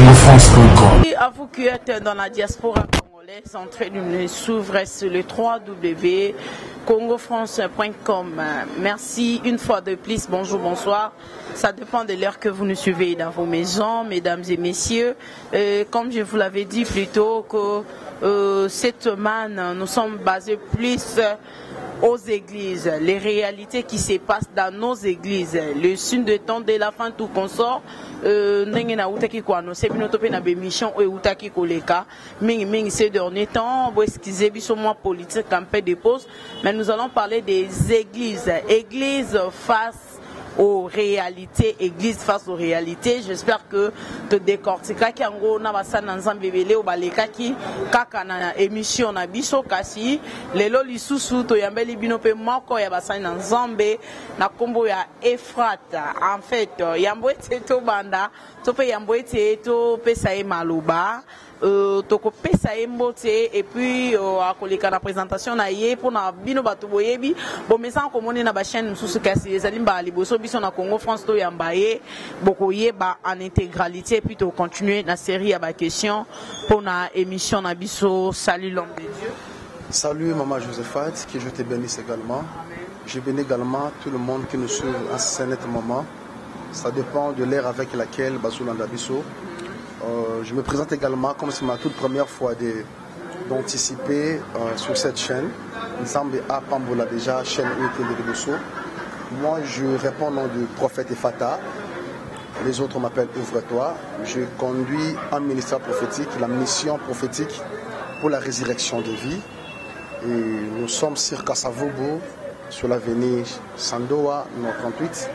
congofrance.com. À vous qui êtes dans la diaspora congolaise, entrez de s'ouvrir sur le www.congofrance.com. Merci une fois de plus. Bonjour, bonsoir. Ça dépend de l'heure que vous nous suivez dans vos maisons, mesdames et messieurs. Comme je vous l'avais dit plus tôt, que cette semaine, nous sommes basés plus aux églises, les réalités qui se passent dans nos églises, le signe de temps de la fin tout consort. Ndenge na utaki ko annoncer binoto pe na be mission o utaki koleka mingi ces derniers temps bo excusez biso moi politique un peu de pause, mais nous allons parler des églises face aux réalités, église face aux réalités. J'espère que te décortiquera qui en na basana nzambe belé o baleka ki kaka na émission na biso kasi lelo lisusu to yambeli bino pe moko ya basana nzambe na kombo ya Efrata. En fait yambo ete to banda to pe yambo ete to pesa e maluba toko pesa embote et puis à koleka na présentation na ye pour na bino batu boyebi bon mais sans komone na ba chaîne mususu kasi ezali mba liboso biso na Congo France to yambaye boko yeba en intégralité puis to continuer na série à ba question pour na émission na biso. Salut l'homme de Dieu. Salut maman Josephat, que je te bénisse également. Je bénis également tout le monde qui nous suit à ce moment. Ça dépend de l'ère avec laquelle Basoulanda Bisso. Je me présente également comme c'est ma toute première fois d'anticiper sur cette chaîne. Il semble à Pambola déjà, chaîne UTV de Bosso. Moi je réponds au nom du prophète Efata. Les autres m'appellent Ouvre-toi. Je conduis un ministère prophétique, la mission prophétique pour la résurrection des vies. Et nous sommes sur Kassavobo, sur l'avenue Sandoa, numéro 38.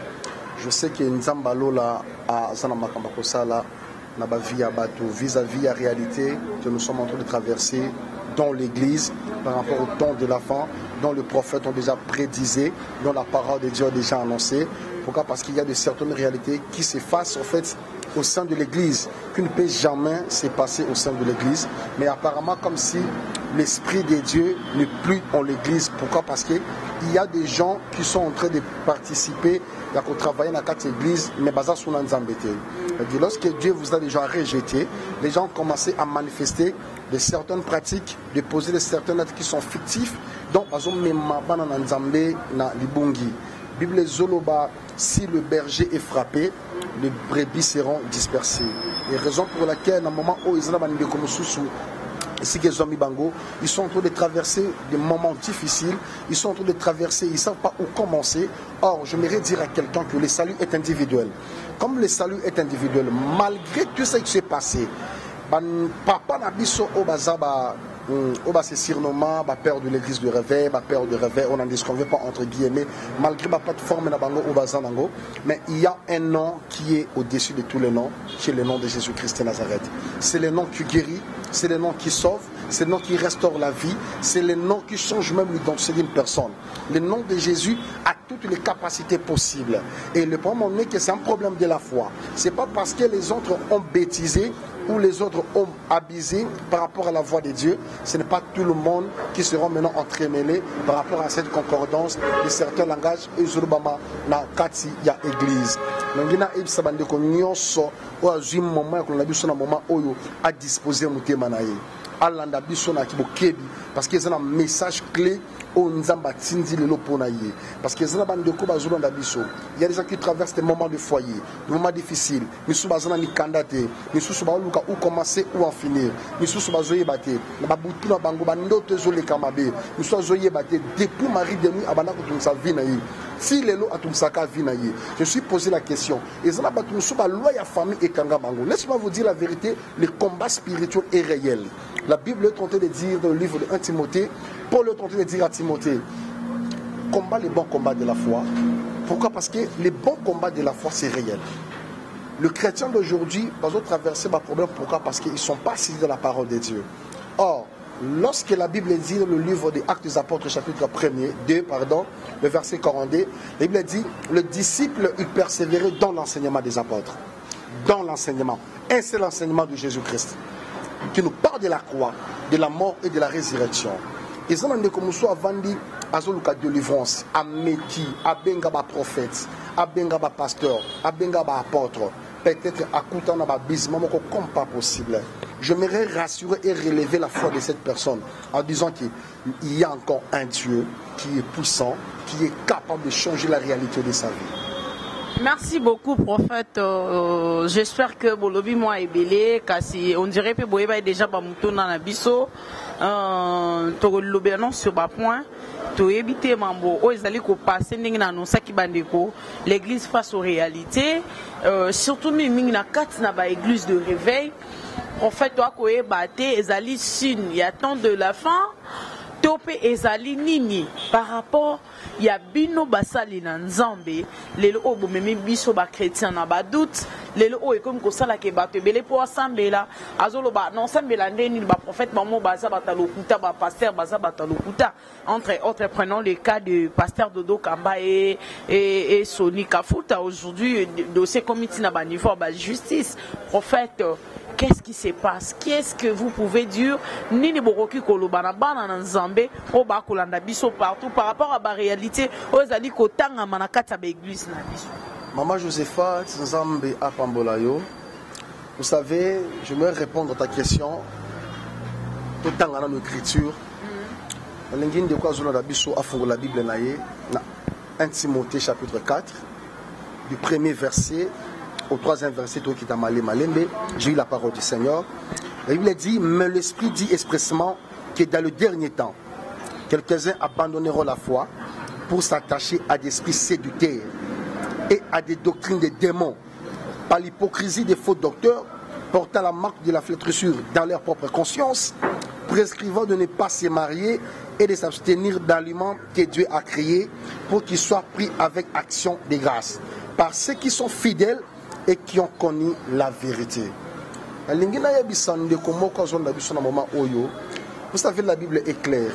Je sais qu'il y a une Zambalo là à Zanamakambakosa vis-à-vis la réalité que nous sommes en train de traverser dans l'église par rapport au temps de la fin, dont le prophète a déjà prédisé, dont la parole de Dieu a déjà annoncé. Pourquoi? Parce qu'il y a de certaines réalités qui s'effacent en fait au sein de l'église, qui ne peut jamais se passer au sein de l'église. Mais apparemment comme si l'Esprit de Dieu n'est plus en l'église. Pourquoi? Parce qu'il y a des gens qui sont en train de participer à travailler dans cette église, mais basé sur l'Anzambété. Lorsque Dieu vous a déjà rejeté, les gens ont commencé à manifester de certaines pratiques, de poser de certains actes qui sont fictifs. Donc, la Bible Zoloba, si le berger est frappé, les brebis seront dispersées. Et raison pour laquelle, à un moment où ils ont ils sont en train de traverser des moments difficiles, ils sont en train de traverser, ils ne savent pas où commencer. Or, j'aimerais dire à quelqu'un que le salut est individuel. Comme le salut est individuel, malgré tout ce qui s'est passé, papa Nabiso Obazaba, c'est surnommé père de l'église de réveil, père de réveil, on n'en disconvient pas entre guillemets, malgré ma plateforme, mais il y a un nom qui est au-dessus de tous les noms, qui est le nom de Jésus-Christ de Nazareth. C'est le nom qui guérit, c'est le nom qui sauve, c'est le nom qui restaure la vie, c'est le nom qui change même l'identité d'une personne. Le nom de Jésus a toutes les capacités possibles. Et le problème est que c'est un problème de la foi. Ce n'est pas parce que les autres ont bêtisé ou les autres ont abusé par rapport à la voix de Dieu, ce n'est pas tout le monde qui sera maintenant entremêlé par rapport à cette concordance de certains langages. Et Zurubama na kati ya église. Nangina ibsa bande ko nyonso o azim moment ko na biso na moment oyo a disposer mutema na ye. Alanda biso na kibokebi parce que c'est un message clé au Nzamba Tindi le Loponaye. Parce que il y a des gens qui traversent des moments de foyer, des moments difficiles. Nous sommes en train de candidater, nous sommes en train de commencer ou en finir. Nous sommes en train de battre. Nous sommes en train de battre depuis Marie de nuit avant que sa vie n'aille. Si les lots à tout ça vinaye, je suis posé la question. Et ça n'a pas tout ça, loi ya famille et kangabango. Laisse-moi vous dire la vérité, le combat spirituel est réel. La Bible est tentée de dire dans le livre de 1 Timothée, Paul est tenté de dire à Timothée, combat les bons combats de la foi. Pourquoi? Parce que les bons combats de la foi, c'est réel. Le chrétien d'aujourd'hui va traverser ma problème. Pourquoi? Parce qu'ils ne sont pas saisis de la parole de Dieu. Or, lorsque la Bible dit dans le livre des Actes des Apôtres, chapitre 2, le verset 42, la Bible dit, le disciple, il persévérait dans l'enseignement des apôtres. Dans l'enseignement. Et c'est l'enseignement de Jésus-Christ qui nous parle de la croix, de la mort et de la résurrection. Et ça, on commence à vendre à délivrance, à métier, à benga ba prophète, à benga ba pasteur, à benga ba apôtre. peut-être à coûter un abysmal comme pas possible. J'aimerais rassurer et relever la foi de cette personne en disant qu'il y a encore un Dieu qui est puissant, qui est capable de changer la réalité de sa vie. Merci beaucoup, prophète. J'espère que Bolobi moi est belé, car on dirait que Boéba est déjà Bamouton dans la biso. L'obéissance sur bas point. To éviter mambo, ils ko passer n'ingna non ça qui bandeko. L'église face aux réalités. Surtout ming na kat na ba église de réveil. En fait, toi koé baté, ezali sin. Il y a tant de la fin. Topé ezali nini par rapport ya bino basali na nzambe lelo obo memi biso ba chrétien na ba doute lelo o comme ko sala ke bato belé po asambela azolo ba non sambela ndeni ba prophète mamo baza batalokuta ba pasteur baza batalokuta entre autres prenons le cas de pasteur Dodo Kamba et Sony Kafuta aujourd'hui dossier comité na ba niveau ba justice prophète. Qu'est-ce qui se passe? Qu'est-ce que vous pouvez dire? Nini boroki kolobana bana na nzambe o ba kolanda biso partout par rapport à la réalité o ezali kotanga manakata ba église na biso. Maman Josepha Nzambe Apambolayo, vous savez, je vais répondre à ta question. Totanga na l'écriture. L'engine de quoi zona biso afungo la Bible na ye na 1 Timothée chapitre 4 du premier verset au troisième verset, j'ai eu la parole du Seigneur. La Bible dit, mais l'Esprit dit expressément que dans le dernier temps, quelques-uns abandonneront la foi pour s'attacher à des esprits séducteurs et à des doctrines de démons, par l'hypocrisie des faux docteurs, portant la marque de la flétrissure dans leur propre conscience, prescrivant de ne pas se marier et de s'abstenir d'aliments que Dieu a créés pour qu'ils soient pris avec action de grâce, par ceux qui sont fidèles et qui ont connu la vérité. Vous savez, la Bible est claire.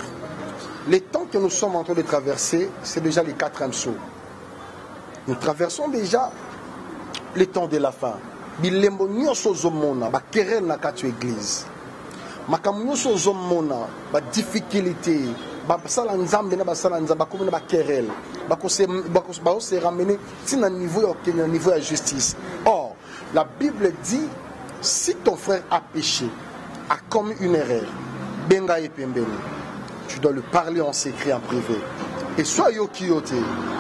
Les temps que nous sommes en train de traverser, c'est déjà les 4e saut. Nous traversons déjà les temps de la fin. Bilembo nyoso zomona ba querelle na katu église. Makamunyo so zomona ba difficulté ba sala nzambe na ba sala nzamba ko na ba querelle. Ba se ramener si na niveau de justice. Or, la Bible dit si ton frère a péché, a commis une erreur, benga et pembeni, tu dois le parler en secret, en privé. Et soit yoki yote,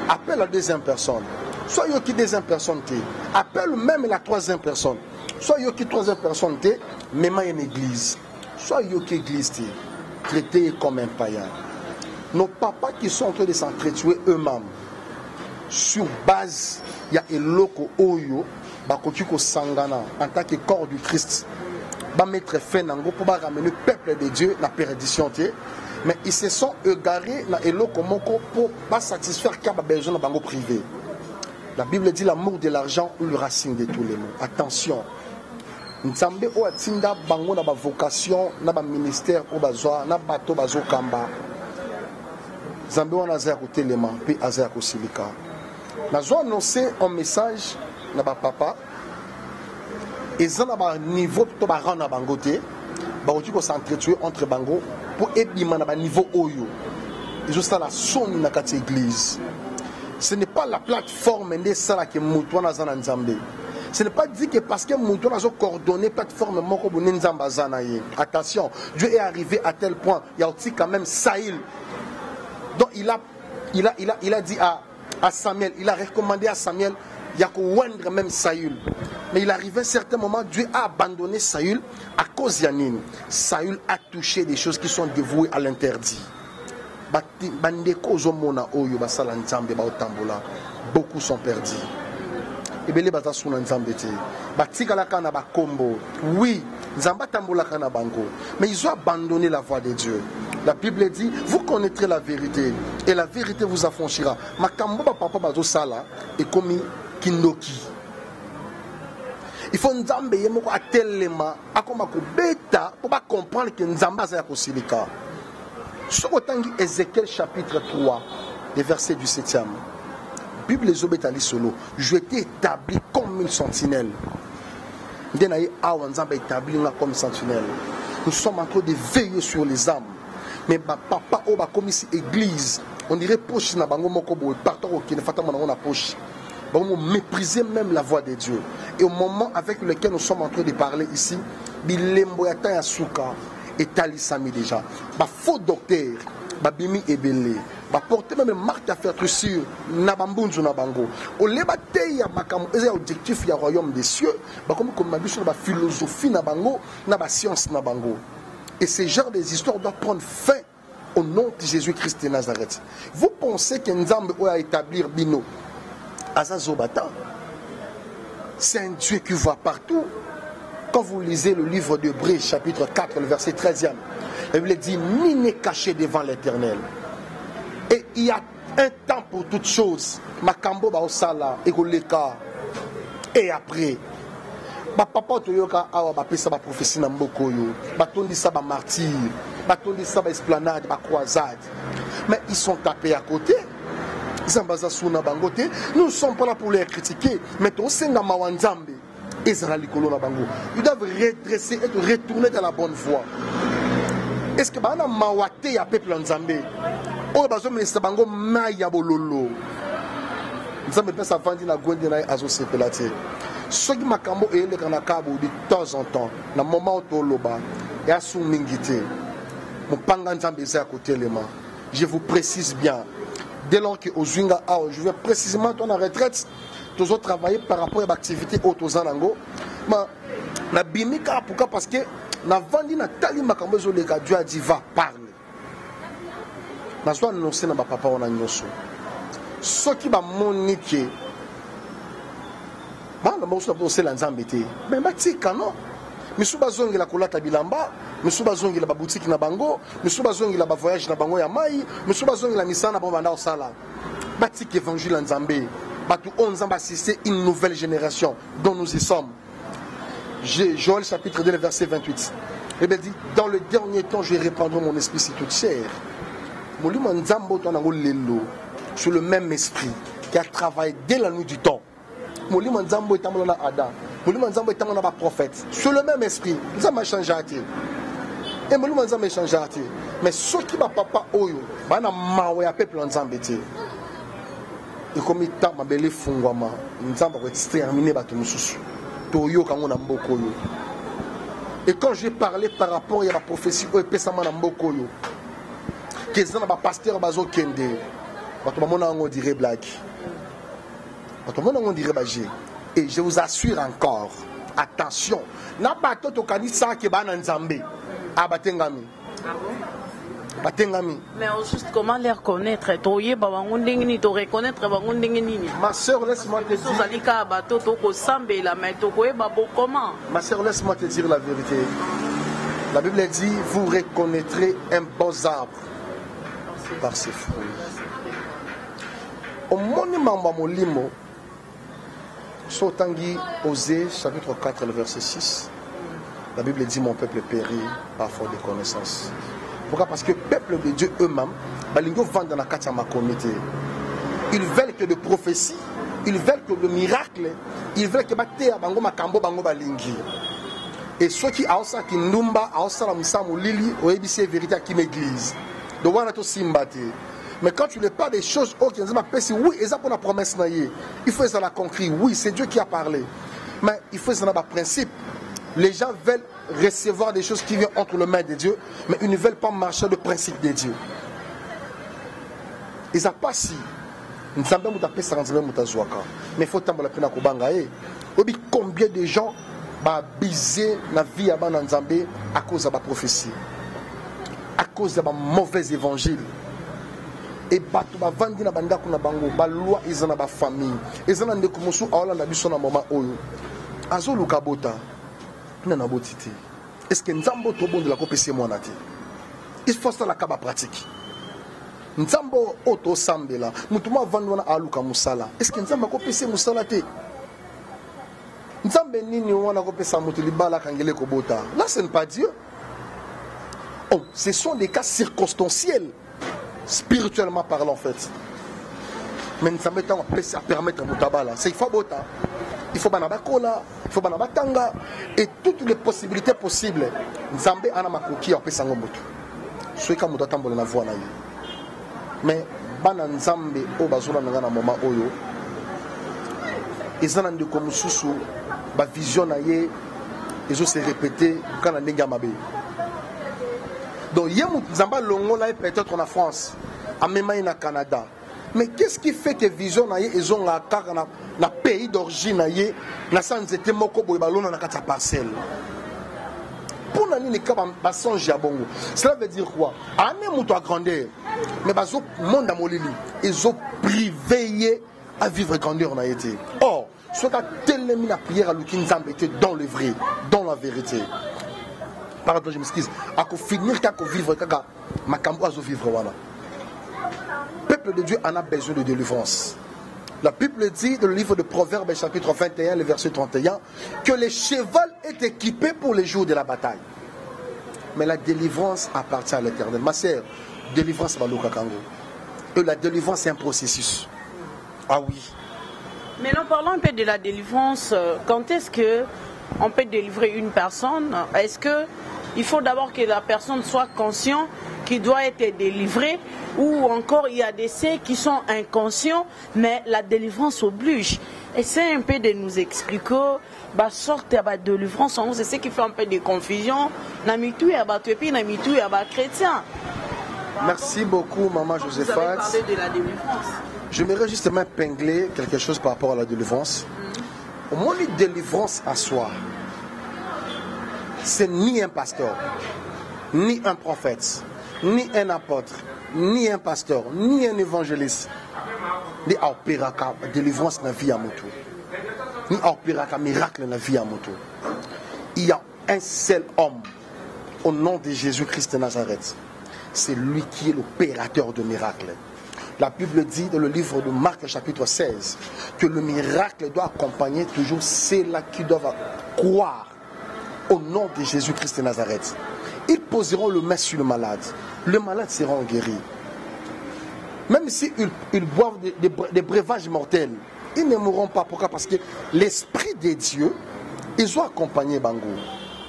appelle la deuxième personne. Soit yoki deuxième personne, appelle même la troisième personne. Soit yoki troisième personne, même une église. Soit yoki église, traité comme un païen. Nos papas qui sont en train de s'entretuer eux-mêmes, sur base, il y a Eloko Oyo, Bakotiko Sangana, en tant que corps du Christ, va mettre fin pour ramener le peuple de Dieu dans la perdition. Mais ils se sont égarés dans Eloko Moko pour ne pas satisfaire qu'il y a besoin de privé. La Bible dit l'amour de l'argent ou le racine de tous les maux. Attention. Nzambe o atinda bango na ba vocation na ba ministère o bazwa na bato bazo kamba. Nzambe wana azaya kotelema pe azaya kosilika. Nazo annoncer un message na ba papa. Eza na ba niveau to ba rana bango te. Ba oti ko s'entretuer entre bango pour ebima na ba niveau oyo. Ils ont la somme na kati église. Ce n'est pas la plateforme de ça que Moutouana Zana Nzambe. Ce n'est pas dit que parce que Moutouana a coordonné plateforme Moko Nzamba Zanaye. Attention, Dieu est arrivé à tel point. Il y a aussi quand même Saïl. Donc il a dit à Samuel, il a recommandé à Samuel, il y a qu'au même Saïl. Mais il arrivait à un certain moment, Dieu a abandonné Saïl à cause d'Yanine. Saïl a touché des choses qui sont dévouées à l'interdit. Beaucoup sont perdus. Oui, mais ils ont abandonné la voie de Dieu. La Bible dit, vous connaîtrez la vérité et la vérité vous affranchira. Il faut Nzambe yemoko atelema akoma ko beta pour pas comprendre que Nzamba za kosilika. Ézéchiel chapitre 3, les versets du 7e. Bible les obétali solo. Je t'ai établi comme une sentinelle. Comme sentinelle. Nous sommes en train de veiller sur les âmes. Mais papa oba comme ici église, on dirait poche na bango moko boy partout qui ne fata mona poche. Mépriser même la voix de Dieu. Et au moment avec lequel nous sommes en train de parler ici, bilembo ya ta suka etalisami déjà. Ba faux docteur, ba bimi ebele, ba porter même marque à faire sûr na bambunzu na bango. O leba te ya makamo eza objectif ya royaume des cieux, ba comme ma biso na ba philosophie na bango, na ba science na bango. Et ce genre des histoires doivent prendre fin au nom de Jésus-Christ de Nazareth. Vous pensez que Nzambe a établir Bino Azazobata? C'est un Dieu qui voit partout. Quand vous lisez le livre d'Hébreux, chapitre 4, le verset 13e, la Bible dit, ni n'est caché devant l'Éternel. Et il y a un temps pour toutes choses. Makambo baosala, egoleka. Et après, papa toyoka awa bapesa ba prophétie na mboko yo, batondi sa ba martyr, batondi sa ba esplanade, ba croisade. Mais ils sont tapés à côté. Nous ne sommes pas là pour les critiquer, mais ils doivent redresser et retourner dans la bonne voie. Est-ce que bana mawate ya peuple nzambe o bazo ministre bango maya bololo nzambe pesa vandi na gwende na azo sepelate soki makambo ele kana kabo de temps en temps na moment toloba ya sumingite mupanga nzambe za kotelema. Je vous précise bien, dès lors que au Zwinga je vais précisément ton retraite tous autres travailler par rapport à l'activité autozanango ma na bimika pourquoi parce que na vandi na tali makambo zo le Dieu a dit va parler na so annoncer na papa on a nyoso soki ba monike ba na moso na c'est la nzambe te mais batika non misu bazongi la kolata bilamba misu bazongi la boutique na bango misu bazongi la voyage na bango ya mai misu bazongi la misana bon banda osala batik évangile nzambe batu 11 ans assister une nouvelle génération dont nous y sommes. Joël chapitre 2 verset 28. Et bien dit dans le dernier temps je répandrai mon esprit sur toute chair. Molimo nzambo to na lelo sur le même esprit qui a travaillé dès la nuit du temps. Molimo nzambo etamona na Adam. Molimo nzambo etamona ba prophète sur le même esprit. Nzambo a changé ati. Et molimo nzambo a changé ati. Mais ceux qui ba papa oyo bana mawe ya peuple nzambe te. Et comme il t'a mabelé fungwama, nous avons exterminé bateau mususu. Toyo kango na mboko yo. Et quand j'ai parlé par rapport à la prophétie au pesama na mboko yo, que ça na ba pasteur bazo kende, bato bamona ngo dire blague. Bato bamona ngo dire bagé. Et je vous assure encore, attention, na bato to kanisa ke bana nzambe abatengami. Ah bon? Mais juste comment les reconnaître? Ma soeur, laisse-moi te dire. Ma soeur, laisse-moi te dire la vérité. La Bible dit, vous reconnaîtrez un bon arbre par ses fruits. Au monument Molimo, Sotangi Osée, chapitre 4, le verset 6, la Bible dit, mon peuple périt par faute de connaissance. Pourquoi? Parce que le peuple de Dieu eux-mêmes, ils veulent que de prophéties, ils veulent que de miracles, ils veulent que et ceux qui ont ça qui numba, ont ça la musamu lili, au ABC vérité qui m'église. Donc voilà tout simbate. Mais quand tu ne parles des choses, oui, et ça pour la promesse il faut ça la concret. Oui, c'est Dieu qui a parlé. Mais il faut ça la principe. Les gens veulent recevoir des choses qui viennent entre les mains de Dieu, mais ils ne veulent pas marcher le principe de Dieu. Ils n'ont pas si. Mais il faut que combien de gens biser la vie à Nzambe à cause de la prophétie, à cause de la mauvaise évangile. Et batu ba vandi na banda kuna bango ba loi izana ba famille izana ndeko musu awala na biso na mama oyo azolu kabota. Est-ce que Nzambo to bon de la kopesi mwana te? Il faut ça la kaba pratique. Nzambo auto sambela, mutuma vandwana aluka musala. Est-ce que Nzamba kopesi musala te? Nzambe nini wana kopesa mutu libala kangele kobota? Là ce n'est pas Dieu. Oh, ce sont des cas circonstanciels, spirituellement parlant en fait. Mais Nzambe ta à permettre mutabala, c'est il faut bota. Il faut banabakola, il faut banabatanga et toutes les possibilités possibles. Nzambe ana makoki apesa sango moto. Soika moto tambola na voix na ye. Mais bana Nzambe o bazula na moment oyo. Ezana ndeko mususu ba vision na ye ezo se répéter quand on ndenge mabe. Donc yemu nzamba longo là peut-être en France, en même na Canada. Mais qu'est-ce qui fait que vision na ye ezo ngaka na pays d'origine na ye na sanzete moko boye balona na kata parcelle. Pour nani ne ka ba songe ya bongo. Cela veut dire quoi? Ane muto a grandeur. Mais bazo monde a molili, ezo privé à vivre grandeur na été. Or, soit à tellement la prière à l'Ukinzam était dans le vrai, dans la vérité. Pardon, je m'excuse. À finir qu'à vivre, qu'à ma cambo à vivre, voilà. Le peuple de Dieu en a besoin de délivrance. La Bible dit dans le livre de Proverbes, chapitre 21, le verset 31, que les chevals est équipé pour les jours de la bataille. Mais la délivrance appartient à l'Éternel. Ma sœur, délivrance va l'Okakango. Et la délivrance, c'est un processus. Ah oui. Mais nous parlons un peu de la délivrance. Quand est-ce qu'on peut délivrer une personne? Est-ce qu'il faut d'abord que la personne soit consciente qu'il doit être délivré, ou encore il y a des ceux qui sont inconscients, mais la délivrance oblige? Essayez un peu de nous expliquer la sorte de délivrance. C'est ce qui fait un peu de confusion. Merci beaucoup, maman Josephat. Vous avez parlé de la délivrance. J'aimerais justement épingler quelque chose par rapport à la délivrance. Au moins, une délivrance à soi, c'est ni un pasteur, ni un prophète, ni un apôtre, ni un pasteur, ni un évangéliste, ni à opérer la délivrance dans la vie à moto, ni à opérer un miracle dans la vie à moto. Il y a un seul homme au nom de Jésus-Christ de Nazareth. C'est lui qui est l'opérateur de miracles. La Bible dit dans le livre de Marc chapitre 16 que le miracle doit accompagner toujours ceux-là qui doivent croire au nom de Jésus-Christ de Nazareth. Ils poseront le main sur le malade sera guéri. Même s'ils boivent des breuvages mortels, ils ne mourront pas. Pourquoi? Parce que l'Esprit de Dieu, ils ont accompagné Bango.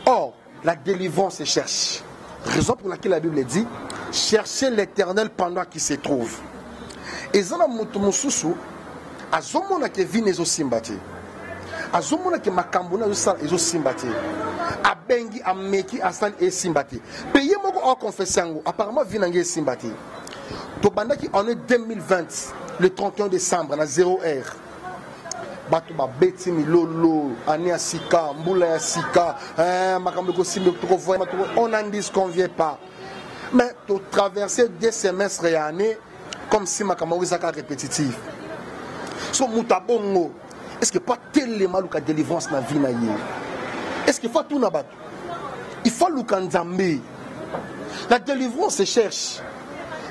Or, la délivrance se cherche. Raison pour laquelle la Bible dit, cherchez l'Éternel pendant qu'il se trouve. Et zana mutu mususu azomona ke vine ezo simbati azomona ke makambuna ezo simbati abengi ameki asali e simbati paye moko en confession apparemment vinange simbati to bandaki en 2020 le 31 décembre na 0h bato ba beti milolo ani asika mbula ya sika makambo ko simbe to voya on n'en disconvient pas, mais to traverser 2 semestres et année comme si ma camarade est répétitive. So mutabongo, est-ce que pas tellement la délivrance na vie na yé? Est-ce qu'il faut tout nabat? Il faut l'ukanzambe. La délivrance se cherche.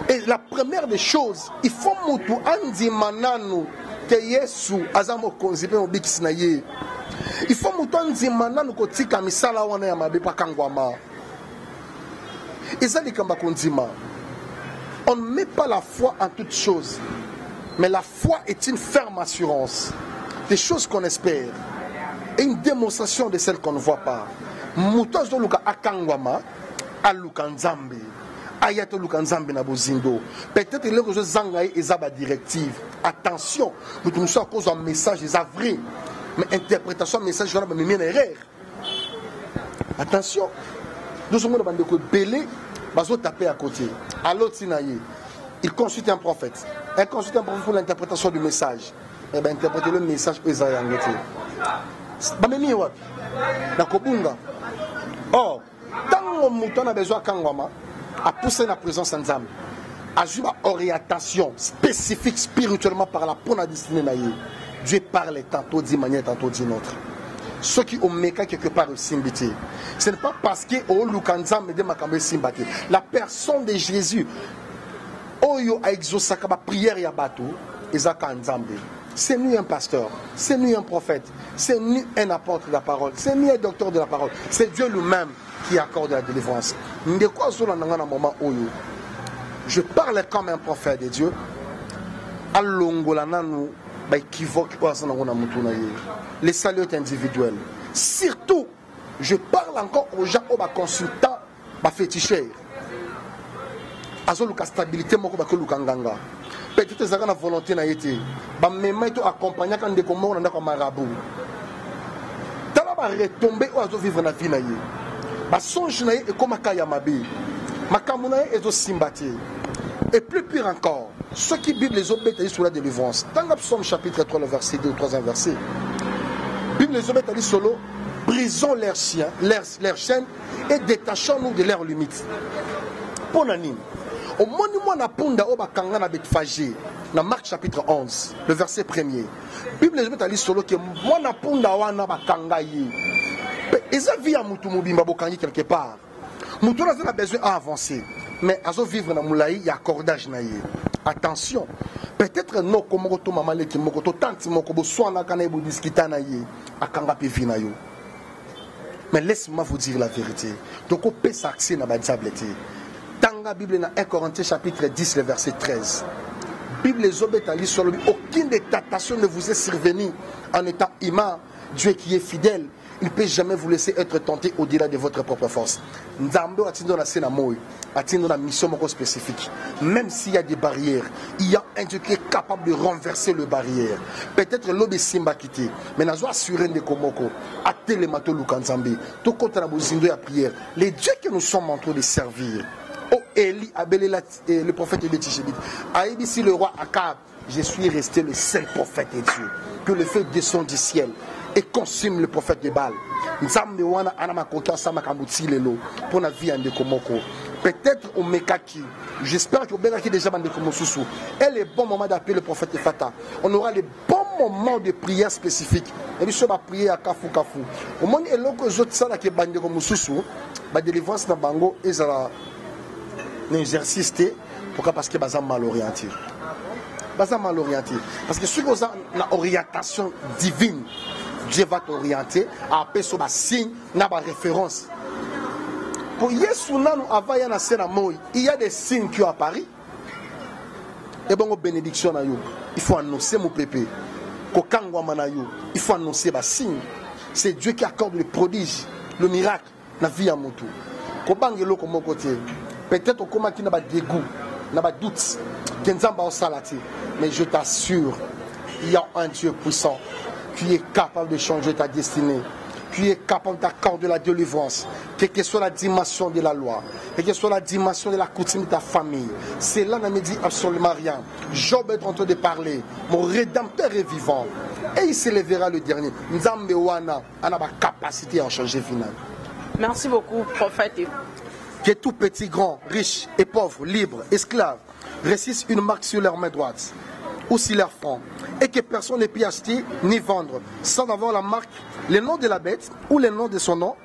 Et la première des choses, il faut mutu andi manano que Yesu azamo konzipe obikisi na yé. Il faut mutu andi manano ko tika misala wana ya mabe pa kangwama. Ezali kamba konzima. On ne met pas la foi en toutes choses, mais la foi est une ferme assurance des choses qu'on espère et une démonstration de celles qu'on ne voit pas. Mutozo luka akangwama, aluka nzambe, ayato luka nzambe na bozindo. Peut-être que les zangaï ezaba directive. Attention, nous sommes à cause d'un message vrai, mais interprétation message je vais me erreur. Attention, nous sommes dans le belé. Bazo taper à côté. À l'autre sinaïe, il consulte un prophète. Il consulte un prophète pour l'interprétation du message. Et bien interpréter le message que Isaïe a engagé. Bamemi wapi. Na kobunga. Or, tant que mouton a besoin kangwama, à pousser la présence en Nzambe, à jouer à orientation spécifique spirituellement par la pour la destinée naïe. Dieu parle tantôt d'une manière, tantôt d'une autre. Ceux qui ont méca quelque part au Simbiti. Ce n'est pas parce que la personne de Jésus, Oyo a exaucé la prière et bateau, c'est ni un pasteur, c'est ni un prophète, c'est ni un apôtre de la parole, c'est ni un docteur de la parole, c'est Dieu lui-même qui accorde la délivrance. Je parle comme un prophète de Dieu. Les saluts individuels. Surtout, je parle encore aux gens, aux consultants, aux féticheurs. Azo luka stabilité moko ba ko luka nganga. Peut-être ça na volonté na yete. Ba mema to accompagner quand de comment on a comme marabout. ba retomber ou azo vivre na vie na ye ba songe na ye et comme kaya mabe makambo na ye ezo simbate. Et plus pire encore, ceux qui Bible les obéissent sur la délivrance. Dans le psaume chapitre 3, le verset 2 ou 3 verset, Bible les obéissent solo, brisons leurs chaînes et détachons-nous de leurs limites. Pour l'anime, au monument na punda oba kanga na betfagé, dans Marc chapitre 11, le verset 1er, Bible les obéissent solo que moi na punda wana ba kanga yi. Et ça vit à mutu mubimba bokangi quelque part. Mutu a besoin d'avancer. Mais à vivre dans moulaï, il y a accordage na ye. Attention, peut-être non comme moto maman le kimoto tant moko soit na kana bu discuter na ye akanga pe vina yo. Mais laisse-moi vous dire la vérité. Donc on peut s'axer na ba diablete. Tanga Bible na 1 Corinthiens chapitre 10 le verset 13. Bible les obétali sur lui, aucune des tentations ne vous est survenue en étant humain. Dieu qui est fidèle, il ne peut jamais vous laisser être tenté au-delà de votre propre force. Nzambe atindo na sena moy, atindo na mission moko spécifique. Même s'il y a des barrières, il y a un Dieu qui est capable de renverser les barrières. Peut-être l'obé simba quitté, mais nazo assurer de komoko, atele mato lukanzambe, to contre la bozindo ya prière. Les dieux que nous sommes en train de servir. Oh Élie, Abel le prophète de Tichébit. Aïbisi le roi Akab, je suis resté le seul prophète de Dieu. Que le feu descend du ciel et consume le prophète de Baal. Pour la vie de Komoko. Peut-être au Mekaki. J'espère que Mekaki déjà bande Komosusu. Et le bon moment d'appeler le prophète de Fata. On aura les bons moments de prière spécifiques. Et puis, on va prier à Kafu Kafu. Au moment où les autres salles qui bande Komosusu, la délivrance dans Bango est un exercice. Pourquoi? Parce que c'est mal orienté. C'est mal orienté. Parce que si vous avez une orientation divine, Dieu va t'orienter à appeler sur un signe, na ba référence. Pour Yesuna nous avaya na sena moy, il y a des signes qui apparaissent. Et bon bénédiction na yo, il faut annoncer mon pépé. Kokangwa manayo, il faut annoncer ba signe. C'est Dieu qui accorde le prodige, le miracle na vie à moto. Kobangelo comme côté. Peut-être au comment qui n'a pas dégoût, n'a pas doute, kenzamba au salati, mais je t'assure, il y a un Dieu puissant qui est capable de changer ta destinée, qui est capable d'accorder la délivrance, quelle que soit la dimension de la loi, quelle que soit la dimension de la coutume de ta famille. C'est là qu'on me dit absolument rien. Job est en train de parler, mon rédempteur est vivant, et il s'élèvera le dernier. Nzambe wana a la capacité à changer final. Merci beaucoup, prophète. Que tout petit, grand, riche et pauvre, libre, esclave, réussissent une marque sur leur main droite ou sur leur front, et que personne ne peut acheter ni vendre sans avoir la marque, le nom de la bête ou le nom de son nom.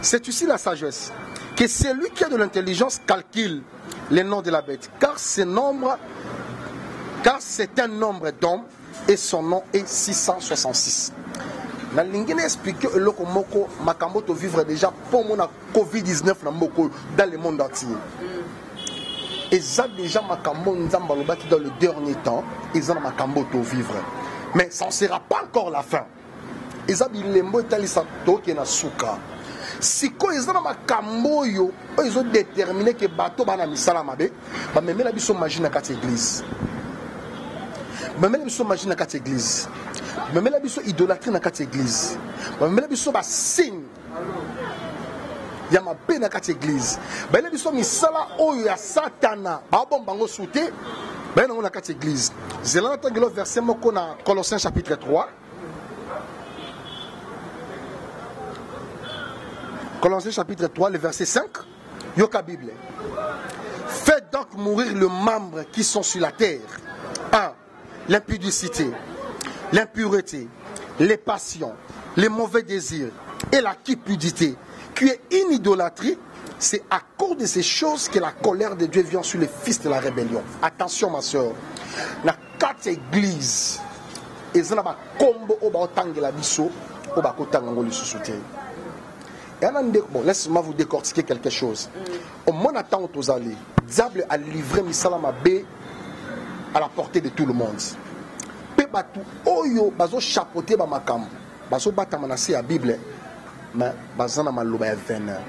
C'est aussi la sagesse. Que celui qui a de l'intelligence calcule le nom de la bête, car c'est un nombre d'hommes et son nom est 666. Na lingine expliquer le komoko makambo to vivre déjà pour mon Covid-19 dans le monde entier. Et ça déjà makambo nzamba lobaki dans le dernier temps, ils ont makambo to vivre. Mais ça ne sera pas encore la fin. Et ça bilembo talisa to ke na suka. Si ko ils ont makambo yo, ils ont déterminé que bateau bana misala mabe, ba memela biso machine na kati église. Ba memela biso machine na kati église. Mais la biso idolâtrie dans cette église. Mais la biso ba signe. Ya ma pe na cette église. Mais la biso misala oyo ya satana. Ba bon bango souté. Ben on na cette église. Zelana tangelo verset moko na Colossiens chapitre 3. Colossiens chapitre 3 le verset 5. Yoka Bible. Faites donc mourir les membres qui sont sur la terre. 1. L'impudicité, l'impureté, les passions, les mauvais désirs et la cupidité, qui est une idolâtrie. C'est à cause de ces choses que la colère de Dieu vient sur les fils de la rébellion. Attention ma soeur, la 4 églises, ils ont un combo au batang de la biso, au bakotang en soutien. Bon, laisse-moi vous décortiquer quelque chose. Au moment attend aux allées, diable a livré Misalama B à la portée de tout le monde. Batu oyo bazo chapeauté ba makam bazo bata manasi ya Bible mais bazana maloba ya venin.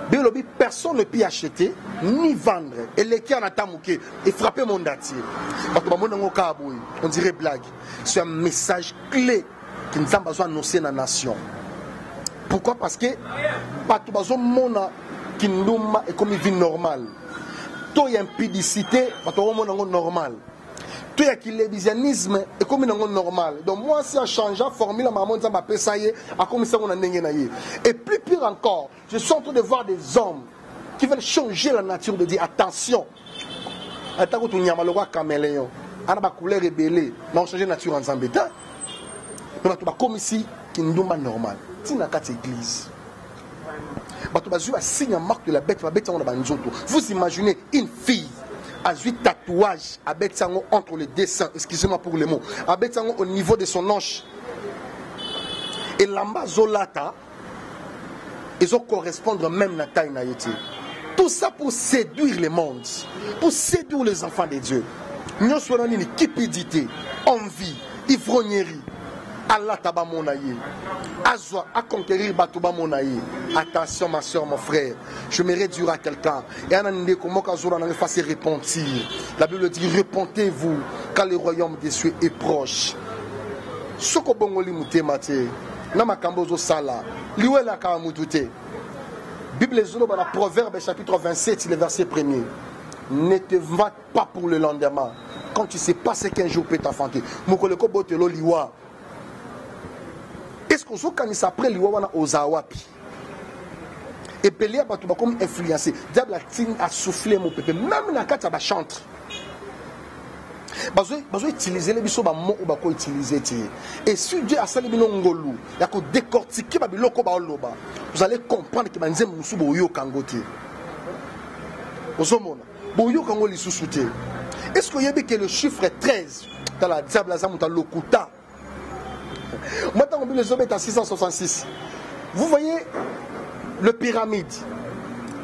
Bilobi personne ne peut acheter ni vendre et les qui en atamuke et frapper mon datier. Bato ba monango ka boy on dirait blague. C'est un message clé que nous avons besoin d'annoncer dans la nation. Pourquoi? Parce que Batubazo Mona Kinduma est comme une vie normale. Tout y a impudicité, Batubazo Mona normal. Tout y a kilébisianisme est comme une normal. Donc moi, si je change la formule, maman ça m'appelle ça y est, à comme ça on a n'engagé. Et plus pire encore, je suis en train de voir des hommes qui veulent changer la nature de Dieu. Attention. Attends, tu n'y a pas le roi caméléon. On a couleur rebelle, on a changé la nature en Zambéta. On a comme ici, qui n'est pas normal. C'est une église. On a signé un marque de la bête, vous imaginez une fille a 8 tatouages entre les dessins, excusez-moi pour les mots, au niveau de son hanche. Et l'amba zolata, ils vont correspondre même à la taille. Tout ça pour séduire le monde, pour séduire les enfants de Dieu. Nous sommes une cupidité, envie, ivrognerie. Allah taba monaye. Azwa à conquérir batuba monaye. Attention ma soeur, mon frère. Je me réduire à quelqu'un. Et anande comment kazura n'a pas se repentir. La Bible dit repentez-vous car le royaume des cieux est proche. Soko bongoli mute mate. Na makambo zo sala. Liwe la ka mutute. Bible zolo dans Proverbe chapitre 27, le verset 1er. Ne te va pas pour le lendemain. Quand tu sais pas ce qu'un jour peut t'affronter. Mokoleko botelo liwa. Est-ce qu'on s'est après l'Iwawana aux Awapi? Et Pélia va comme influencé. Diable a soufflé mon pépé. Même la carte va chanter. Bazo utiliser les biso ba mo ou ba ko utiliser. Et si Dieu a sali bino ngolu, ya ko décortiquer ba biloko ba oloba. Vous allez comprendre que banze musu bo yo kangote. Osomona. Bo yo kango li susute. Est-ce que yebi que le chiffre 13 dans la diable a zamuta lokuta? Maintenant, on les hommes est à 666. Vous voyez le pyramide.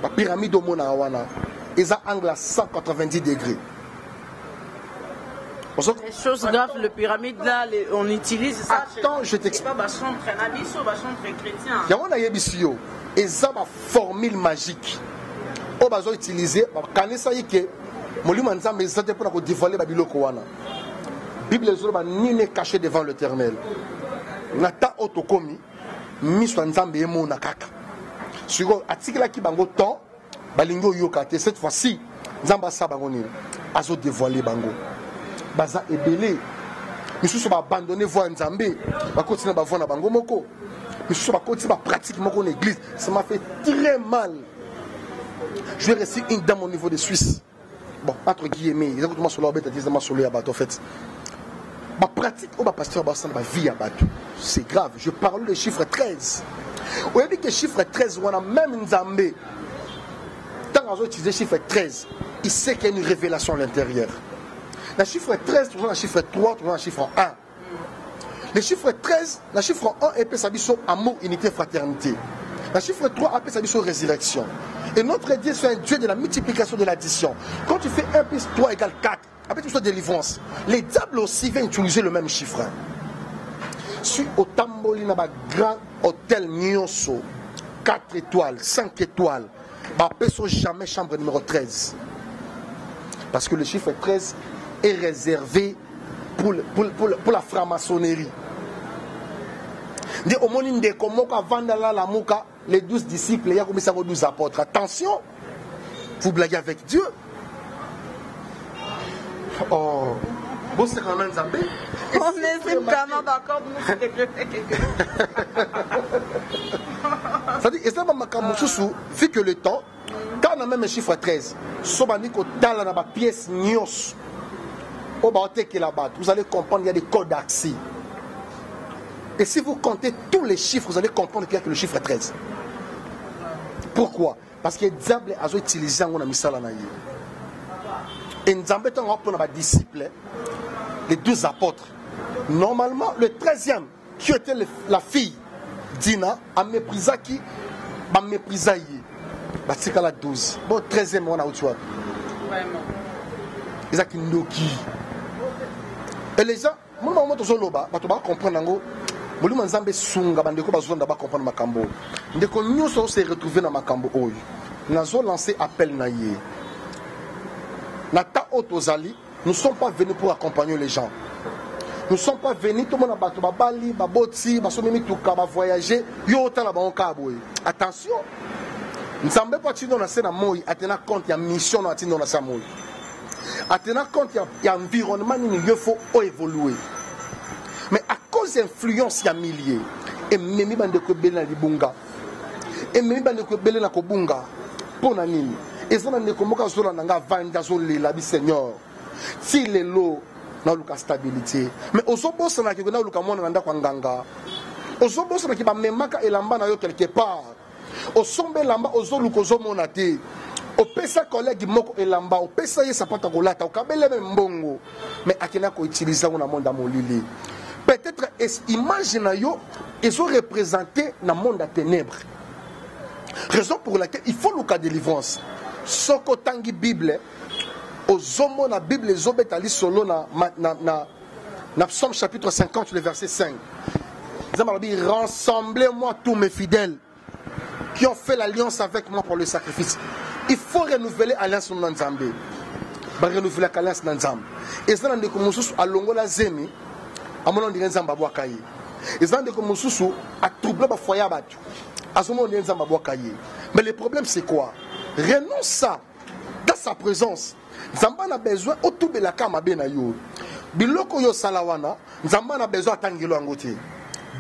La pyramide au Monawana. Ils ont angle à 190 degrés. Les choses graves, le pyramide là, on utilise ça. Attends, je t'explique. C'est pas chambre chrétien. Il y a un ayébissio. Ils ont une formule magique. On va utiliser. Quand ça y est, Molima Nzambe est pour dévoiler Babiloko wana. Bible zoba ni ne caché devant l'Éternel. Nata otokomi miswa Nzambe emo na kaka. Sugo atikela ki bango temps balingo yokate cette fois-ci Nzamba sa bango ni azo dévoiler bango. Baza ebele. Misusu ba abandonner voie Nzambe, ba continuer ba voie na bango moko. Misusu ba continuer ba pratique moko na église. Ça m'a fait très mal. Je vais rester dans mon niveau de Suisse. Bon, entre guillemets, exactement sur l'orbite, exactement sur le abattu en fait. Ma pratique, ma pasteur, ma vie à battu. C'est grave. Je parle de chiffre 13. Vous avez dit que chiffre 13, on a même Nzambe. Tant qu'on a utilisé chiffre 13, il sait qu'il y a une révélation à l'intérieur. Le chiffre 13, toujours le chiffre 3, toujours le chiffre 1. Le chiffre 13, le chiffre 1 est sa amour, unité, fraternité. Le chiffre 3 appelle sa résurrection. Et notre Dieu, c'est un Dieu de la multiplication de l'addition. Quand tu fais 1 plus 3 égale 4, après tout ça, délivrance. Les diables aussi viennent utiliser le même chiffre. Si au Tamboli, dans un grand hôtel Nyonso, 4 étoiles, 5 étoiles, bah, personne jamais chambre numéro 13. Parce que le chiffre 13 est réservé pour la franc-maçonnerie. Au monde de Komoka, Vandala, la Mouka, les 12 disciples, il y a comme ça 12 apôtres. Attention, vous blaguez avec Dieu. Oh, bon, c'est quand même Zambé. On est vraiment d'accord, nous, c'est c'est-à-dire, et ça m'a marqué, vu que le temps, quand on a même un chiffre 13, Sobaniko Tala dans la pièce Nyos, vous allez comprendre qu'il y a des codes d'accès. Et si vous comptez tous les chiffres, vous allez comprendre qu'il y a que le chiffre 13. Pourquoi? Parce que le diable a utilisé un misala. Et Nzambe est un disciple, les 12 apôtres. Normalement, le 13e, qui était la fille d'Ina, a méprisé qui? A méprisé yi. C'est la 12. Bon, 13e, on a où tu vois? Vraiment. Ils ont qui noki. Et les gens, moi, je vais comprendre. Molimo Nzambe sunga bandeko bazonda ba comprendre makambo. Ndeko nyonso se retrouver na makambo oyo. Nazo lancer appel na ye. Nata otozali, nous ne sommes pas venus pour accompagner les gens. Nous ne sommes pas venus, tout le monde a battu, Bali, Baboti, Basomimi, tout le monde voyager, attention. Nous ne sommes pas dans la scène à Moï, à tenir compte, il y a une mission dans la scène à Moï. À tenir compte, il y a un environnement, il faut évoluer. Mais à cause de l'influence, il y a milliers. Et même si on est dans Libunga, et même si on est dans Kobunga, pour Nanini, et si on est dans le Seigneur, si les lots, na luka stabilité mais ozobosa na kiko na luka mwana nda kwa nganga ozobosa na kiba memaka elamba na yo quelque part osombe lamba ozoluka ozomona te opesa collègue moko elamba opesa ye sapata kolata okabele mbongo mais akena ko utiliser na monde molili peut-être imagine yo ils ont représenté na monde à ténèbres, raison pour laquelle il faut luka délivrance soko tangi Bible aux hommes la Bible les obétali solo na Psaume chapitre 50 le verset 5. Rassemblez-moi tous mes fidèles qui ont fait l'alliance avec moi pour le sacrifice. Il faut renouveler l'alliance dans Nzambe. Renouveler l'alliance dans Nzambe. Et ça n'a comme sous à longola zemi à mon nom de Nzamba boakaye. Et ça n'a comme sous à troubler ba foyer batu. À son nom de Nzamba boakaye. Mais le problème c'est quoi? Renonce ça dans sa présence. Nzamba na besoin autour de la kama bena yo. Biloko yo salawana, Nzamba na besoin tangelo angote.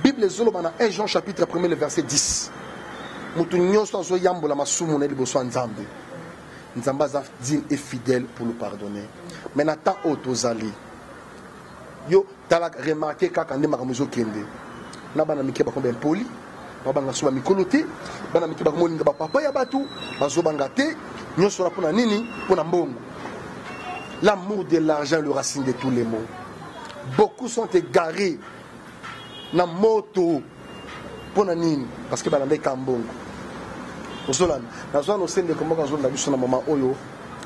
Bible zolo bana 1 Jean chapitre 1 le verset 10. Mutu nyonso zo yambola masumu na liboso Nzambe. Nzamba za din est fidèle pour nous pardonner. Mais nata otozali. Yo tala remarquer kaka ndema kamuzo kende. Na bana mikeba kombe poli. Babanga suba mikolote, bana mikeba komoninga ba papa ya batu, bazo bangate, nyonso la pona nini, pona mbongo. L'amour de l'argent est le racine de tous les maux. Beaucoup sont égarés dans la moto pour nini parce que balande kambongo. Osolan, na zone au sein de comment zone la biso na mama oyo,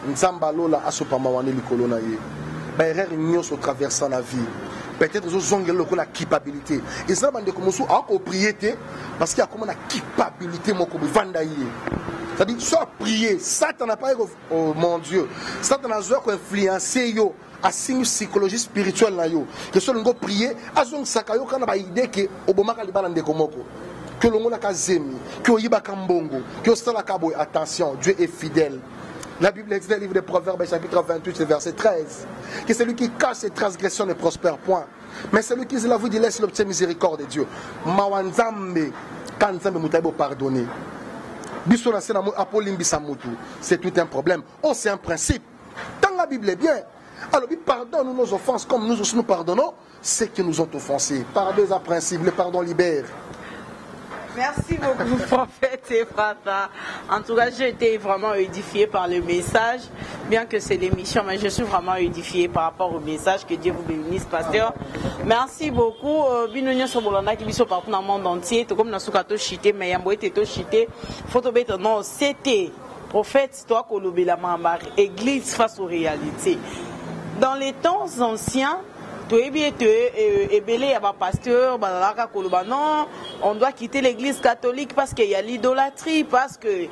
nzamba lola asopa mawane likolo na ye. Ba erreur nyonso traversant la vie. Peut-être que zongé la culpabilité. Et ça bande comme sou a propriété parce qu'il y a comme la culpabilité moko vanda yé. C'est-à-dire, soit prier, Satan n'a pas oh mon Dieu, Satan a influencé yo, à signe psychologie spirituelle na yo. Que soit l'on prier, à son sakayo quand on a idée que Obama Kalibalande komoko, que l'on a kazemi, que Oyiba Kambongo, que Stala Kabo, attention, Dieu est fidèle. La Bible dit dans le livre des Proverbes, chapitre 28, verset 13, que celui qui cache ses transgressions ne prospère point. Mais celui qui se l'avoue, il laisse l'obtenir miséricorde de Dieu. Mawanzambe, quand Nzambe mutaibo pardonner. C'est tout un problème. Oh, c'est un principe. Dans la Bible est bien. Alors, pardonne nos offenses comme nous aussi nous pardonnons ceux qui nous ont offensés. Par deux principes, le pardon libère. Merci beaucoup, prophète Ephrata. En tout cas, j'ai été vraiment édifié par le message, bien que c'est l'émission, mais je suis vraiment édifié par rapport au message. Que Dieu vous bénisse, pasteur. Merci beaucoup. Binounia Sobolanda qui vit partout dans le monde entier, tout comme Nasukato Chité, mais Yamboé Teto Chité, Photobéto, non, c'était prophète, toi, Kolobela Mambar, église face aux réalités. Dans les temps anciens, pasteur, non, on doit quitter l'église catholique parce qu'il y a l'idolâtrie, parce que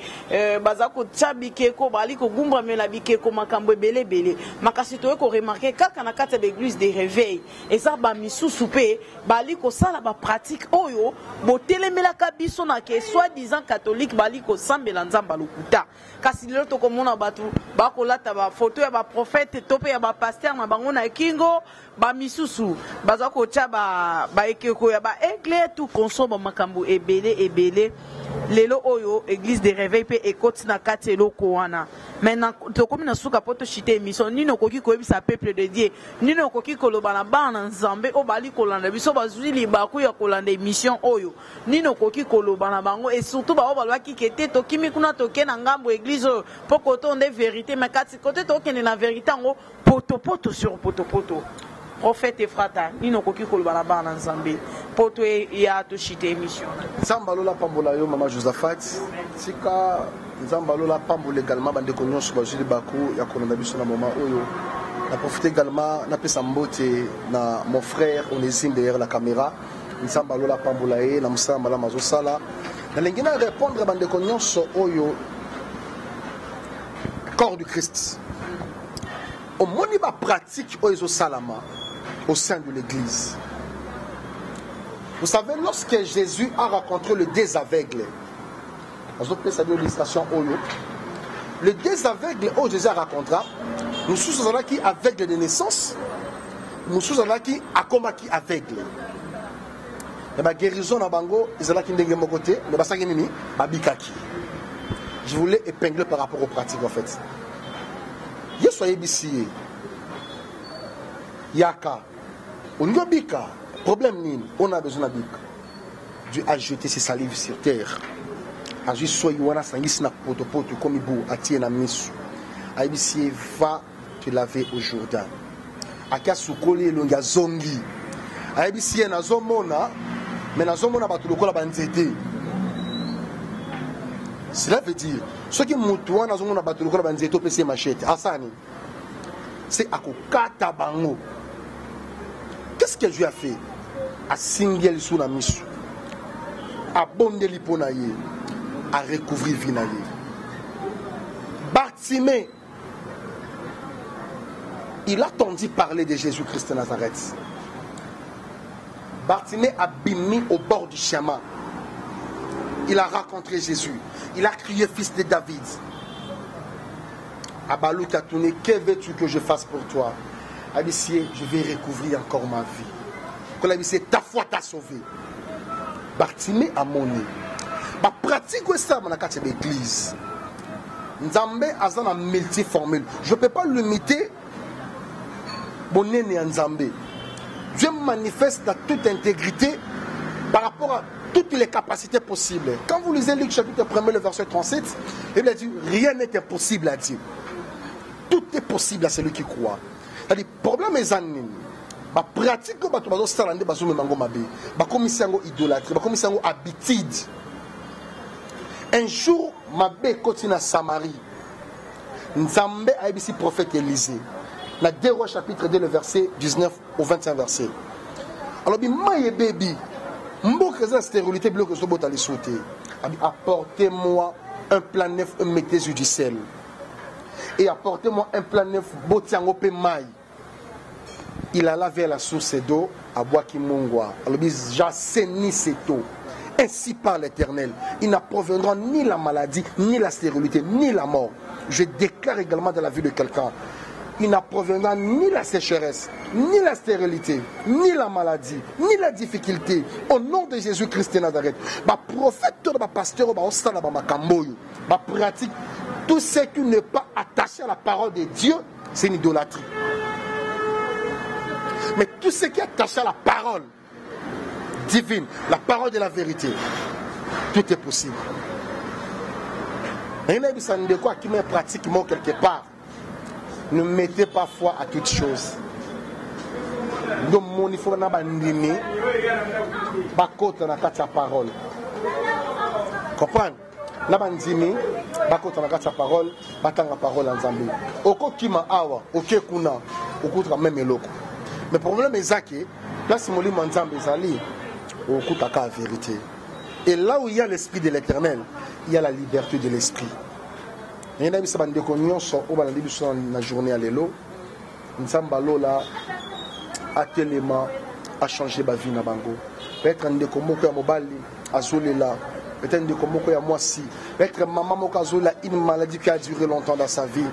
bazako tchabikeko baliko gumba mela bikeko makambo belé belé makasito ko remarquer kaka na kata l'église des réveils et ça ba misu soupé baliko sala ba pratique oyo botelemela kabiso na ke soi-disant catholique baliko sambela nzamba lokuta kasi lelo to komona batu bakolata ba photo ya ba prophète topé ya ba pasteur na bango na kingo ba misusu bazako tcha ba ekeko ya ba église tout consomme makambo ebele lelo oyo église des réveils pe ekoti na katelo ko wana maintenant to komi na suka poto chité émission nino koki koyebisa peuple de Dieu nino koki koloba na bana nzambe o bali kolanda biso bazuli libaku ya kolanda émission oyo nino koki koloba na bango et surtout ba balwaki kete to kimi kuna to ke na ngambo église po koto nde vérité mais kati kote to ke na vérité ngo poto sur poto prophète Ephrata nino koki koloba na bana nzambe poto ya to chité émission nzamba lola pambola yo mama Josaphat sika nzamba lola pambola également bande ko nyonso bazuli baku ya kolanda biso na moment oyo na profiter également na pesa mbote na mon frère Onésime derrière la caméra nzamba lola pambola ye na musamba la mazo sala na lengina répondre bande ko nyonso oyo corps du Christ au moni ba pratique oyo salama au sein de l'Église. Vous savez, lorsque Jésus a rencontré le désaveugles, le désaveugles où Jésus a rencontré, nous sommes qui aveugles de naissance, nous sommes qui akoma qui aveugle. Et ma guérison na bango, ils sont là qui n'engagent pas côté, mais ça qui nini, babikaki. Je voulais épingler par rapport aux pratiques en fait. Soyez ici. Yaka. On y a bika. Problème nini. On a besoin de bika. Dieu a jeté ses salives sur terre. A juste soyez wana sangis na poto poto comme ibu atie na misu. A ici va te laver au Jourdain. Akia sukoli longa zongi. A ici na zomona, mais na zomona batu lokola banzete. Cela veut dire, ceux qui moutoient dans un bateau, c'est machette. Asani, c'est à Kokata Bango. Qu'est-ce que Dieu a fait? À Singel sous la mission, à Bonde Liponaye, à recouvrir Vinaye. Bartimée, il a entendu parler de Jésus-Christ de Nazareth. Bartimée a bimi au bord du chemin. Il a rencontré Jésus. Il a crié fils de David. Abalou qui a tourné, que veux-tu que je fasse pour toi? Abissier, je vais recouvrir encore ma vie. Quand Abissier, ta foi t'a sauvé. Bartimée a monné. Ma pratique ça dans l'église. Nzambe a une multiformule. Je ne peux pas limiter mon né en Nzambe. Dieu manifeste dans toute intégrité par rapport à toutes les capacités possibles. Quand vous lisez Luc chapitre 1, le verset 37, il a dit rien n'est impossible à Dieu. Tout est possible à celui qui croit. C'est-à-dire, le problème est que la pratique que vous avez fait, idolâtrie, habitude. Un jour, je continue à Samarie. Nzambe a dit le prophète Élisée. Dans 2 Rois chapitre 2, le verset 19 au 25 verset. Alors, baby. Apportez-moi un plat neuf, mettez du sel. Et apportez-moi un plat neuf, botiangope maï. Il alla vers la source d'eau à Boakimongwa. Alors, j'assainis cette eau. Ainsi par l'Éternel, il n'approviendra ni la maladie, ni la stérilité, ni la mort. Je déclare également dans la vie de quelqu'un. Il n'approviendra ni la sécheresse, ni la stérilité, ni la maladie, ni la difficulté. Au nom de Jésus-Christ de Nazareth, ma prophète, ma pasteur, ma pratique, tout ce qui n'est pas attaché à la parole de Dieu, c'est une idolâtrie. Mais tout ce qui est attaché à la parole divine, la parole de la vérité, tout est possible. Il y a des quoi qui me pratique quelque part. Ne mettez pas foi à toutes choses. Donc, il faut que nous ayons parole. Comprenez? Nous avons dit que parole, parole en Zambie. Oko kima awa, oké kuna, okutra même eloko. Mais le problème est que place moli manzambe zali, okutaka la vérité. Et là où il y a l'esprit de l'Éternel, il y a la liberté de l'esprit. Il y a des gens qui ont la journée à l'élo. Nous sommes à tellement à changer ma vie. Peut-être que nous sommes à Zolela. Peut-être que nous sommes à Moissi. Peut-être que maman a une maladie qui a duré longtemps dans sa vie.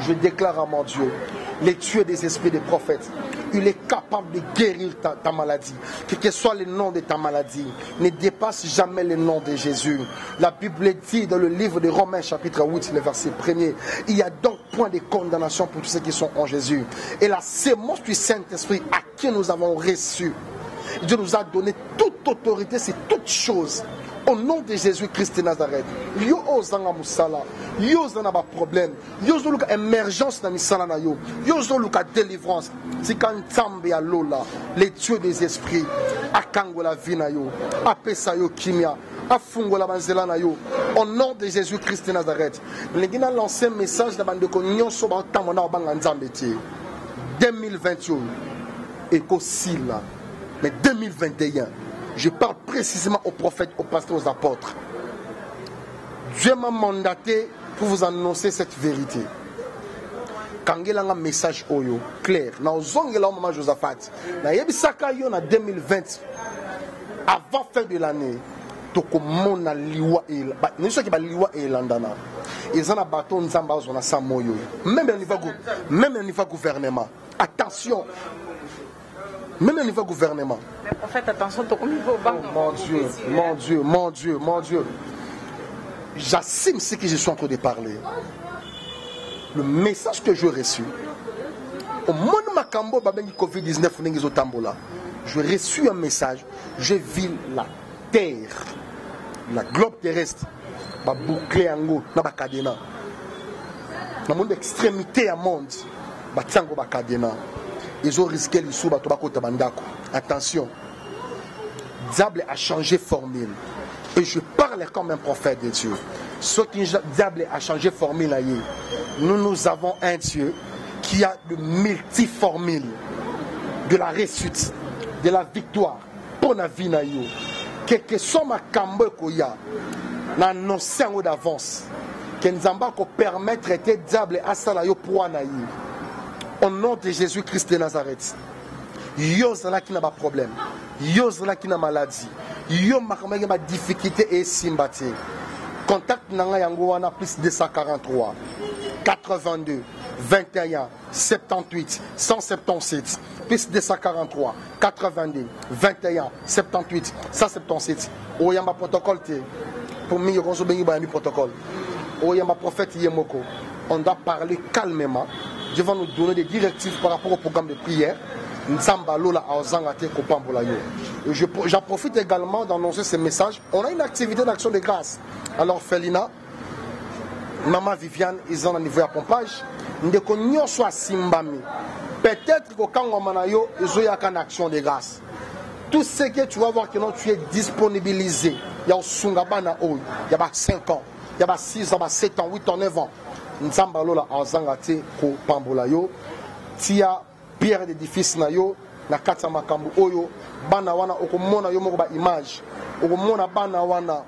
Je déclare à mon Dieu, les tueurs des esprits des prophètes, il est capable de guérir ta maladie. Quel que soit le nom de ta maladie, ne dépasse jamais le nom de Jésus. La Bible dit dans le livre de Romains chapitre 8, le verset 1er, il y a donc point de condamnation pour tous ceux qui sont en Jésus. Et la sémence du Saint-Esprit à qui nous avons reçu, Dieu nous a donné toute autorité sur toutes choses. Au nom de Jésus-Christ de Nazareth, yo ozanga musala, yo ozanga ba problème, yo ozoluka émergence na misala na yo, yo ozoluka délivrance. Si quand Nzambe ya lola, les dieux des esprits, akangola vie na yo, apesa yo kimia, afungola banzela na yo. Au nom de Jésus-Christ de Nazareth, l'Église a lancé un message na bande ko nyonso ba tamona banga Nzambe tie. 2021 eko sila, mais 2021. Je parle précisément aux prophètes, aux pasteurs, aux apôtres. Dieu m'a mandaté pour vous annoncer cette vérité. kangelanga message oyo clair na ozongela maman Josaphat na yebisaka yo na 2020 avant fin de l'année tokomona liwa el ba niso ki ba liwa elandana ezana bato nzamba zona sa moyo même au niveau gouvernement attention même au niveau gouvernement en fait attention to comme mon Dieu j'assume ce que je suis en train de parler. Le message que j'ai reçu au monde makambo babengi Covid-19 nengi tambola. J'ai reçu un message, j'ai vu la terre, la globe terrestre ba boucler ango na ba kadena. Na monde extrémité à monde ba tsango ba kadena. Ils ont risqué l'issou ba to ba kota bandako. Attention. Diable a changé formule. Et je parle comme un prophète de Dieu. Ce qui diable a changé formule, nous avons un Dieu qui a de multiformules de la réussite, de la victoire pour la vie. Que soit ma cambo koya, na notion d'avance, que nous avons permettre de diable à salayo pour naï. Au nom de Jésus-Christ de Nazareth. Yo zala qui n'a pas problème. Yo zala qui n'a maladie. Yo makamage ma difficulté et sympathie. Contact nanga yango wana plus 243 82 21 78 177 plus 243 82 21 78 177. Oyamba protocole te. Pour moi yokonso bengi ba mi protocole. Oyamba prophète Yemoko. On doit parler calmement. Dieu va nous donner des directives par rapport au programme de prière. J'en profite également d'annoncer ce message. On a une activité d'action de grâce. Alors Felina, Maman Viviane, ils ont un niveau à pompage. Peut-être que quand on a une action de grâce. Tout ce que tu vas voir que tu es disponibilisé. Il y a 5 ans, il y a 6 ans, 7 ans, 8 ans, 9 ans. Nzambalola azangate ko pambolayo tia pierre d'édifice na yo na katsa makambu oyo bana wana okomona yo moko ba image okomona bana wana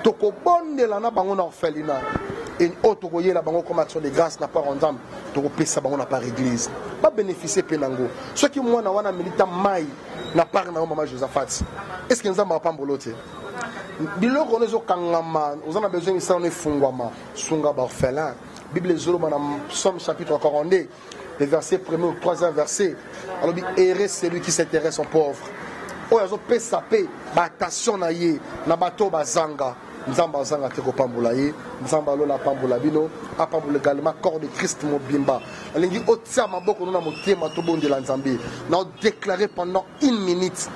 tokobondela na bango na orphelinat et otokoyela bango comme action de grâce na part ndam tokopesa bango na par église ba bénéficier penango ceux qui mwana wana milita mai na part na maman Josaphat est-ce que nzamba pambolote biloko nezo kangama ozana besoin ça on est fungwama sunga ba orphelin Bible Zolo dans Psaume chapitre 42, le verset 1er au 3e verset. Alors, errez celui qui s'intéresse aux pauvres. Oh, ils ont payé sa paix, attention na ye, na bato bazanga. Nzamba zanga te ko pambola ye, nzamba lola pambola bino, a pambola également corps de Christ mo bimba. Alingi otia maboko na motema to bondela nzambe. Na déclaré pendant 1 minute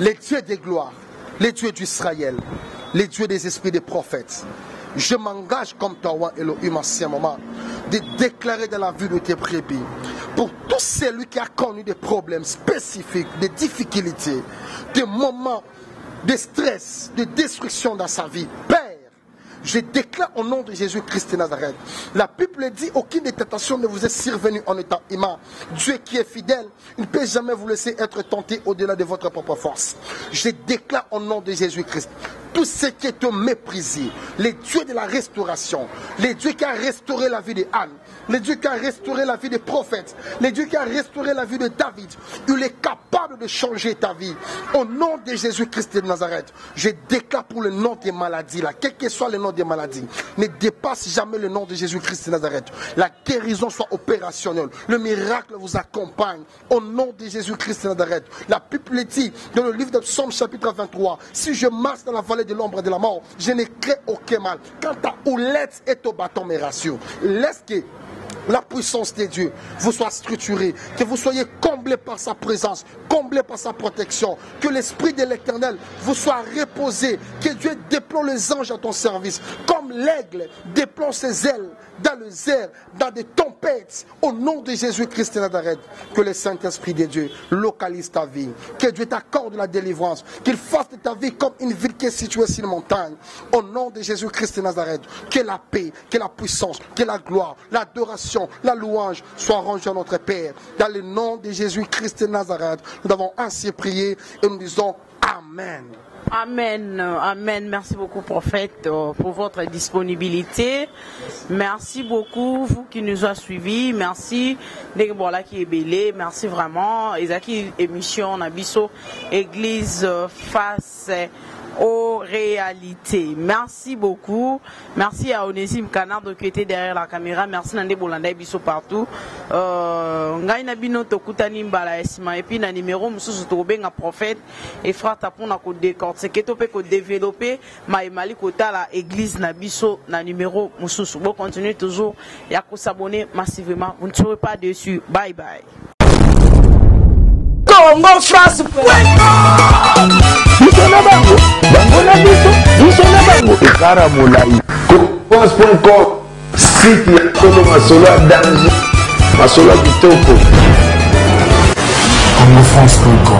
les dieux des gloires, les dieux d'Israël, les dieux des esprits des prophètes. Je m'engage comme toi, Elohim, en ce moment, de déclarer dans la vie de tes brebis, pour tout celui qui a connu des problèmes spécifiques, des difficultés, des moments de stress, de destruction dans sa vie. Père, je déclare au nom de Jésus-Christ de Nazareth. La Bible dit, aucune tentation ne vous est survenue en étant humain. Dieu qui est fidèle, il ne peut jamais vous laisser être tenté au-delà de votre propre force. Je déclare au nom de Jésus-Christ, tout ce qui est méprisé, les dieux de la restauration, les dieux qui ont restauré la vie de Anne, les dieux qui ont restauré la vie des prophètes, les dieux qui ont restauré la vie de David, il est capable de changer ta vie. Au nom de Jésus-Christ de Nazareth, je déclare pour le nom des maladies, là, quel que soit le nom des maladies, ne dépasse jamais le nom de Jésus-Christ de Nazareth. La guérison soit opérationnelle, le miracle vous accompagne. Au nom de Jésus-Christ de Nazareth, la Bible dit dans le livre de Psaume chapitre 23, si je marche dans la vallée de l'ombre de la mort, je ne crains aucun mal. Quand ta houlette et ton bâton me rassurent, laisse que la puissance de Dieu vous soit structurée, que vous soyez comblés par sa présence, comblés par sa protection, que l'Esprit de l'Éternel vous soit reposé, que Dieu déploie les anges à ton service, comme l'aigle déploie ses ailes dans les airs, dans des tempêtes, au nom de Jésus-Christ de Nazareth, que le Saint-Esprit de Dieu localise ta vie, que Dieu t'accorde la délivrance, qu'il fasse de ta vie comme une ville qui est située sur une montagne, au nom de Jésus-Christ de Nazareth, que la paix, que la puissance, que la gloire, l'adoration, la louange soient rangées à notre Père, dans le nom de Jésus-Christ de Nazareth. Nous avons ainsi prié et nous disons Amen. Amen, amen. Merci beaucoup, prophète, pour votre disponibilité. Merci beaucoup, vous qui nous avez suivis. Merci, Degbola qui est belé. Merci vraiment. Ezaki émission Nabiso, Église face aux réalités. Merci beaucoup. Merci à Onésime Canard qui était derrière la caméra. Merci Nande Bolanda Biso partout. Ngai Nabino Tokutani Mbala Esma et puis na numéro mususu to benga prophète et frère tapon na ko décortiquer to pe ko développer ma mali kota la église na biso na numéro mususu. Bon continuez toujours et à ko s'abonner massivement. Vous ne serez pas déçus. Bye bye. Congo France. Pense.com site ya Solo Masolo à danger Masolo Kitoko. CongoFrance.com